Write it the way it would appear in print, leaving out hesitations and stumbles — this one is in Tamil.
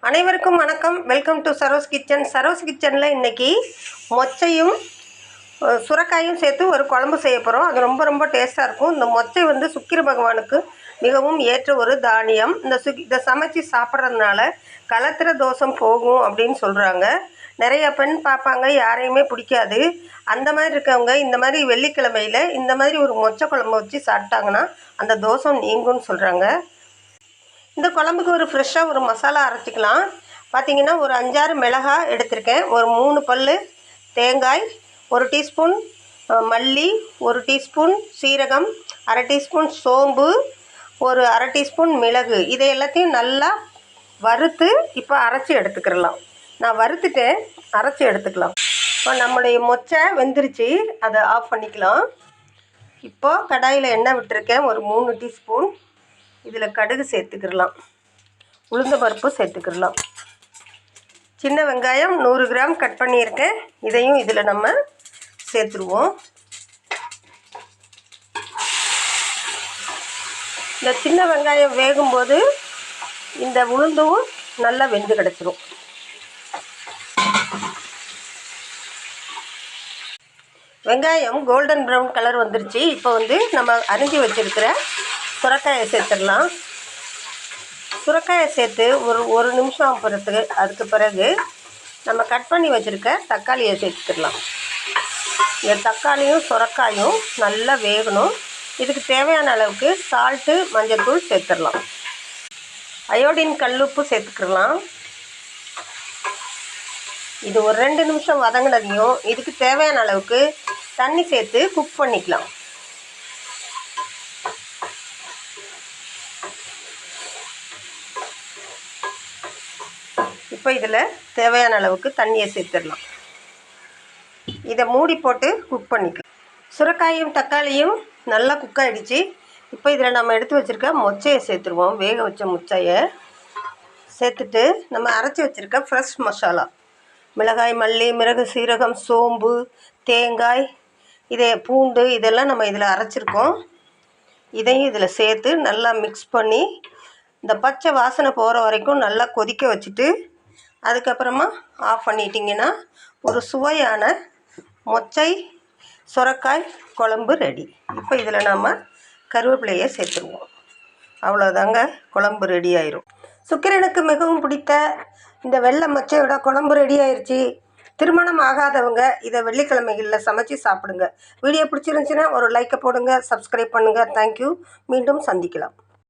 அனைவருக்கும் வணக்கம். Welcome to Saro's kitchen. Saro's கிச்சனில் இன்றைக்கி மொச்சையும் சுரைக்காயும் சேர்த்து ஒரு குழம்பு செய்ய போகிறோம். அது ரொம்ப ரொம்ப டேஸ்ட்டாக இருக்கும். இந்த மொச்சை வந்து சுக்கிர பகவானுக்கு மிகவும் ஏற்ற ஒரு தானியம். இதை சமைச்சு சாப்பிட்றதுனால கலத்திர தோஷம் போகும் அப்படின்னு சொல்கிறாங்க. நிறைய பெண் பார்ப்பாங்க, யாரையுமே பிடிக்காது. அந்த மாதிரி இருக்கவங்க இந்த மாதிரி வெள்ளிக்கிழமையில் இந்த மாதிரி ஒரு மொச்சை குழம்பு வச்சு சாப்பிட்டாங்கன்னா அந்த தோஷம் நீங்கும்னு சொல்கிறாங்க. இந்த குழம்புக்கு ஒரு ஃப்ரெஷ்ஷாக ஒரு மசாலா அரைச்சிக்கலாம். பார்த்திங்கன்னா ஒரு 5-6 மிளகாய் எடுத்திருக்கேன், ஒரு 3 பல் தேங்காய், 1 டீஸ்பூன் மல்லி, 1 டீஸ்பூன் சீரகம், அரை டீஸ்பூன் சோம்பு, ஒரு அரை டீஸ்பூன் மிளகு. இதை எல்லாத்தையும் நல்லா வறுத்து இப்போ அரைச்சி எடுத்துக்கிடலாம். நான் வறுத்துட்டேன், அரைச்சி எடுத்துக்கலாம். இப்போ நம்முடைய மொச்சை வெந்துருச்சு, அதை ஆஃப் பண்ணிக்கலாம். இப்போது கடாயில் எண்ணெய் விட்டுருக்கேன், ஒரு 3 டீஸ்பூன். இதில் கடுகு சேர்த்துக்கிடலாம், உளுந்த பருப்பு சேர்த்துக்கிடலாம். சின்ன வெங்காயம் 100 கிராம் கட் பண்ணியிருக்கேன், இதையும் இதில் நம்ம சேர்த்துருவோம். இந்த சின்ன வெங்காயம் வேகும்போது இந்த உளுந்தும் நல்லா வெந்து கிடச்சிரும். வெங்காயம் கோல்டன் ப்ரௌன் கலர் வந்துருச்சு. இப்போ வந்து நம்ம அரிஞ்சு வச்சுருக்கிற சுரைக்காயை சேர்த்துடலாம். சுரைக்காயை சேர்த்து ஒரு நிமிஷம் பொறுத்து அதுக்கு பிறகு நம்ம கட் பண்ணி வச்சுருக்க தக்காளியை சேர்த்துக்கலாம். இந்த தக்காளியும் சுரைக்காயும் நல்லா வேகணும். இதுக்கு தேவையான அளவுக்கு சால்ட்டு, மஞ்சள்தூள் சேர்த்துடலாம். அயோடின் கல்லுப்பு சேர்த்துக்கலாம். இது ஒரு 2 நிமிஷம் வதங்கினதையும் இதுக்கு தேவையான அளவுக்கு தண்ணி சேர்த்து குக் பண்ணிக்கலாம். இப்போ இதில் தேவையான அளவுக்கு தண்ணியை சேர்த்துடலாம். இதை மூடி போட்டு குக் பண்ணிக்கலாம். சுரைக்காயும் தக்காளியும் நல்லா குக் ஆகிடுச்சு. இப்போ இதில் நம்ம எடுத்து வச்சுருக்க மொச்சையை சேர்த்துருவோம். வேக வச்ச மொச்சையை சேர்த்துட்டு நம்ம அரைச்சி வச்சுருக்க ஃப்ரெஷ் மசாலா, மிளகாய், மல்லி, மிளகு, சீரகம், சோம்பு, தேங்காய், பூண்டு, இதெல்லாம் நம்ம இதில் அரைச்சிருக்கோம். இதையும் இதில் சேர்த்து நல்லா மிக்ஸ் பண்ணி இந்த பச்சை வாசனை போகிற வரைக்கும் நல்லா கொதிக்க வச்சுட்டு அதுக்கப்புறமா ஆஃப் பண்ணிட்டிங்கன்னா ஒரு சுவையான மொச்சை சுரைக்காய் குழம்பு ரெடி. இப்போ இதில் நம்ம கருவேப்பிலையை சேர்த்துருவோம். அவ்வளோதாங்க, குழம்பு ரெடி ஆயிரும். சுக்கிரனுக்கு மிகவும் பிடித்த இந்த வெள்ளை மொச்சையோட குழம்பு ரெடி ஆயிடுச்சு. திருமணம் ஆகாதவங்க இதை வெள்ளிக்கிழமைகளில் சமைச்சு சாப்பிடுங்க. வீடியோ பிடிச்சிருந்துச்சின்னா ஒரு லைக்கை போடுங்க, சப்ஸ்கிரைப் பண்ணுங்கள். தேங்க்யூ. மீண்டும் சந்திக்கலாம்.